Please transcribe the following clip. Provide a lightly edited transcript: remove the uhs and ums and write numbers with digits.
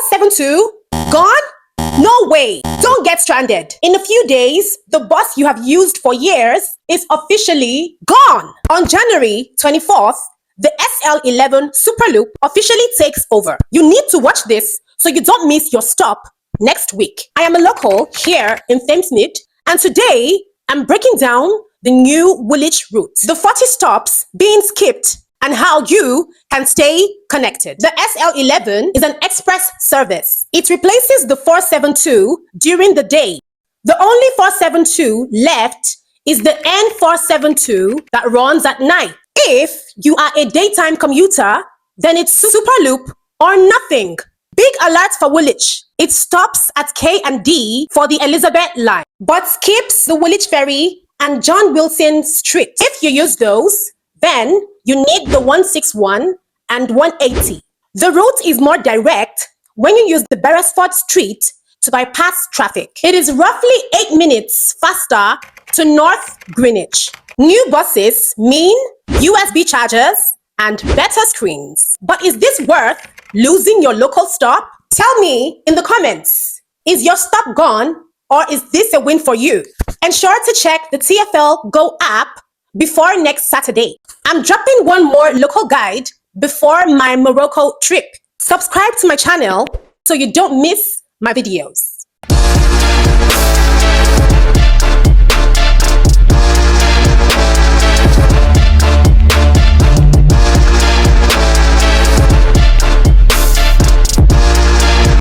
472 gone? No way! Don't get stranded. In a few days, the bus you have used for years is officially gone. On January 24th, the SL11 Superloop officially takes over. You need to watch this so you don't miss your stop next week. I am a local here in Thamesmead, and today I'm breaking down the new Woolwich route, the 40 stops being skipped, and how you can stay connected. The SL11 is an express service. It replaces the 472 during the day. The only 472 left is the N472 that runs at night. If you are a daytime commuter, then it's Superloop or nothing. Big alert for Woolwich. It stops at K and D for the Elizabeth line, but skips the Woolwich Ferry and John Wilson Street. If you use those, then you need the 161 and 180. The route is more direct when you use the Beresford Street to bypass traffic. It is roughly 8 minutes faster to North Greenwich. New buses mean USB chargers and better screens. But is this worth losing your local stop? Tell me in the comments. Is your stop gone, or is this a win for you? Ensure to check the TfL Go app before next Saturday. I'm dropping one more local guide before my Morocco trip. Subscribe to my channel so you don't miss my videos.